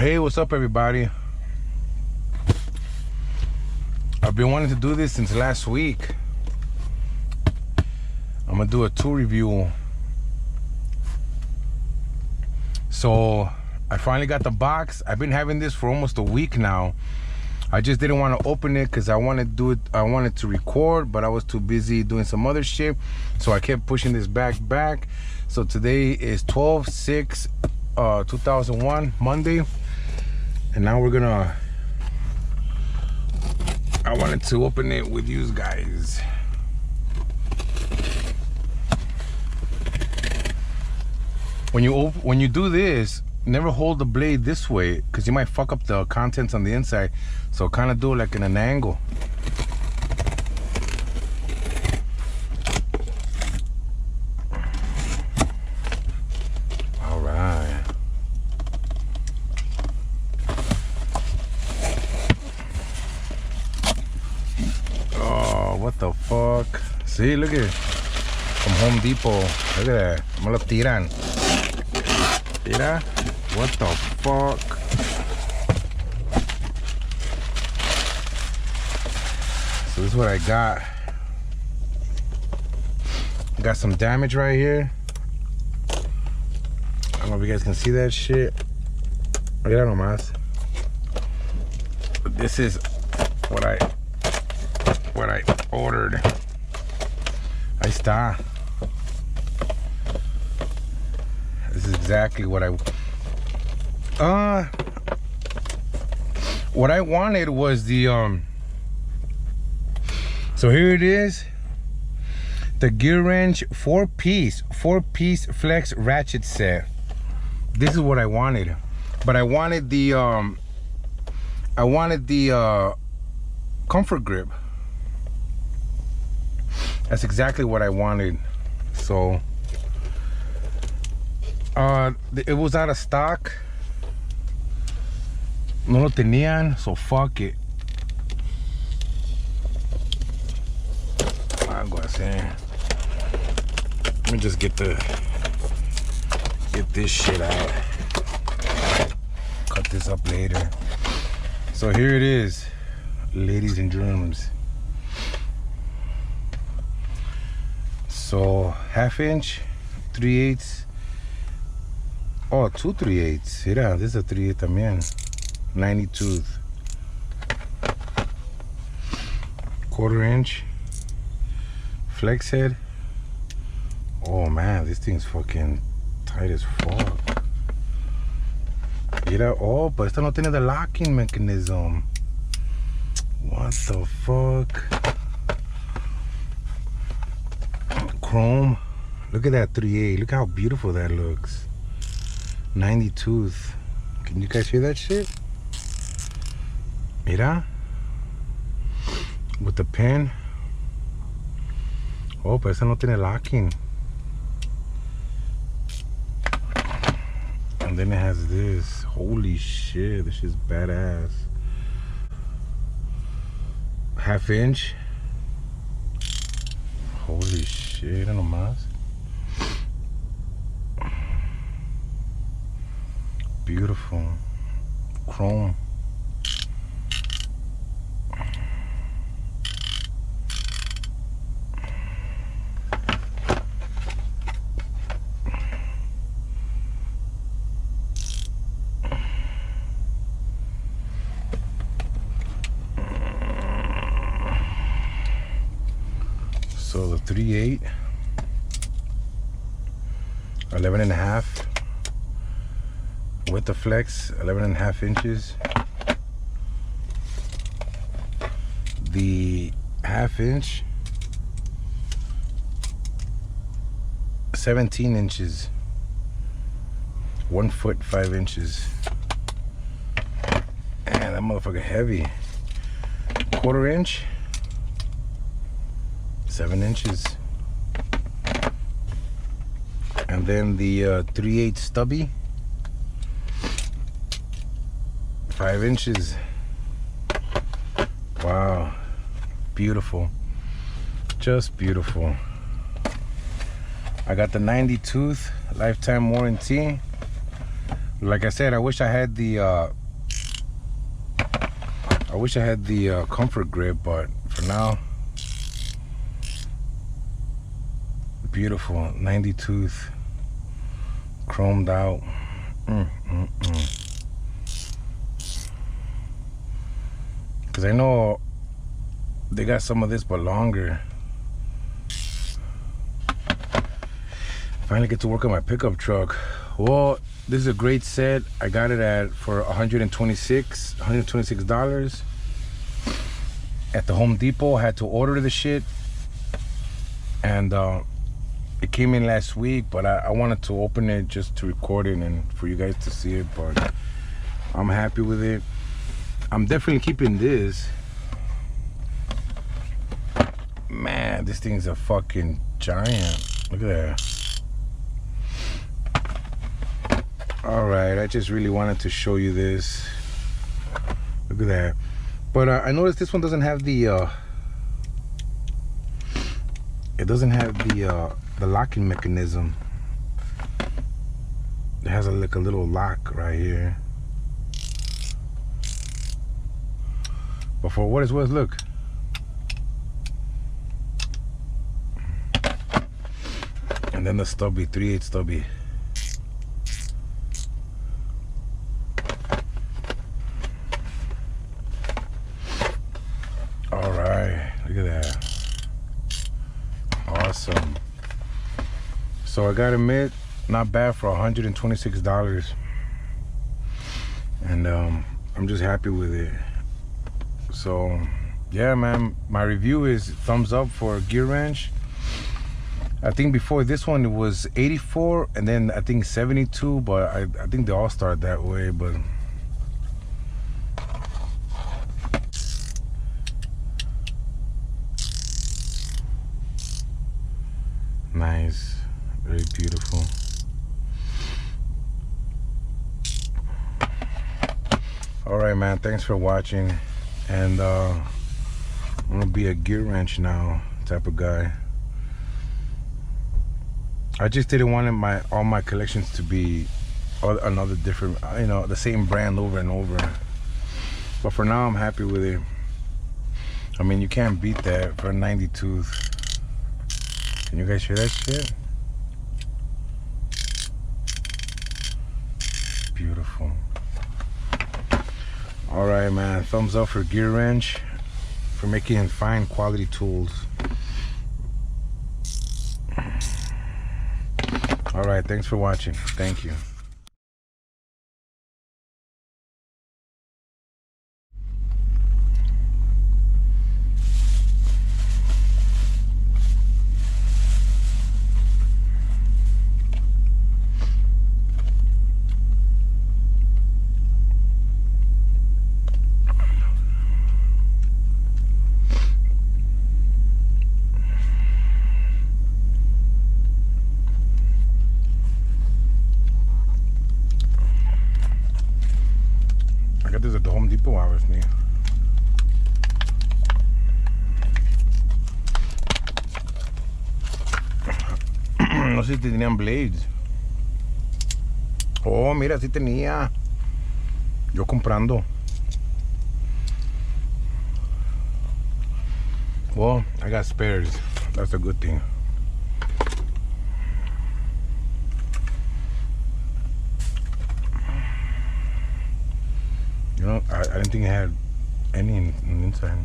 Hey, what's up, everybody? I've been wanting to do this since last week. I'm gonna do a tool review. So I finally got the box. I've been having this for almost a week now. I just didn't want to open it because I wanted to do it. I wanted to record, but I was too busy doing some other shit. So I kept pushing this back. So today is 12/6/2001, Monday. And now we're gonna, I wanted to open it with you guys. When you do this, never hold the blade this way because you might fuck up the contents on the inside. So kind of do it like in an angle. All right. Oh, what the fuck? See, look at it. From Home Depot. Look at that. Me lo tiran. Mira, what the fuck? So this is what I got. Got some damage right here. I don't know if you guys can see that shit. Mira nomás. But this is what I ordered. Ahí está. This is exactly what I wanted was the so here it is, the Gearwrench four-piece flex ratchet set. This is what I wanted, but I wanted the comfort grip. That's exactly what I wanted. So it was out of stock. No lo tenían, so fuck it. Algo así. Let me just get this shit out. Cut this up later. So here it is, ladies and germs. So 1/2 inch, 3/8. Oh, 2 3/8. Mira, this is a 3/8 también. 90 tooth. 1/4 inch. Flexhead. Oh man, this thing's fucking tight as fuck. Mira, oh, but esta no tiene the locking mechanism. What the fuck? Chrome. Look at that 3/8. Look how beautiful that looks. 90 tooth. Can you guys hear that shit? Mira. With the pin. Oh, pero esa no tiene locking. And then it has this. Holy shit, this is badass. 1/2 inch. Holy shit, no más. Beautiful chrome. So the 3/8, 11.5. With the flex, 11.5 inches. The 1/2 inch, 17 inches. 1 foot 5 inches. Man, that motherfucker heavy. 1/4 inch, 7 inches. And then the 3/8 stubby, 5 inches. Wow, beautiful, just beautiful. I got the 90 tooth lifetime warranty. Like I said, I wish I had the comfort grip, but for now, beautiful 90 tooth, chromed out. Because I know they got some of this but longer. Finally get to work on my pickup truck. Well, this is a great set. I got it for $126 at the Home Depot. I had to order the shit, and it came in last week, but I wanted to open it just to record it and for you guys to see it. But I'm happy with it. I'm definitely keeping this. Man, this thing's a fucking giant. Look at that. All right, I just really wanted to show you this. Look at that. But I noticed this one doesn't have the the locking mechanism. It has like a little lock right here. But for what it's worth, look. And then the stubby, 3/8 stubby. All right, look at that. Awesome. So I gotta admit, not bad for $126. And I'm just happy with it. So yeah, man, my review is thumbs up for Gearwrench. I think before this one it was 84, and then I think 72, but I think they all start that way. But nice, very beautiful. All right, man, thanks for watching. And I'm gonna be a Gearwrench now type of guy. I just didn't want all my collections to be another different, you know, the same brand over and over. But for now, I'm happy with it. I mean, you can't beat that for a 90 tooth. Can you guys hear that shit? Beautiful. All right, man, thumbs up for Gearwrench for making fine quality tools. All right, thanks for watching. Thank you. I got this at the Home Depot hours, me. No sé si tenían blades. Oh, mira, sí tenía. Yo comprando. Well, I got spares. That's a good thing. You know, I didn't think it had any in inside.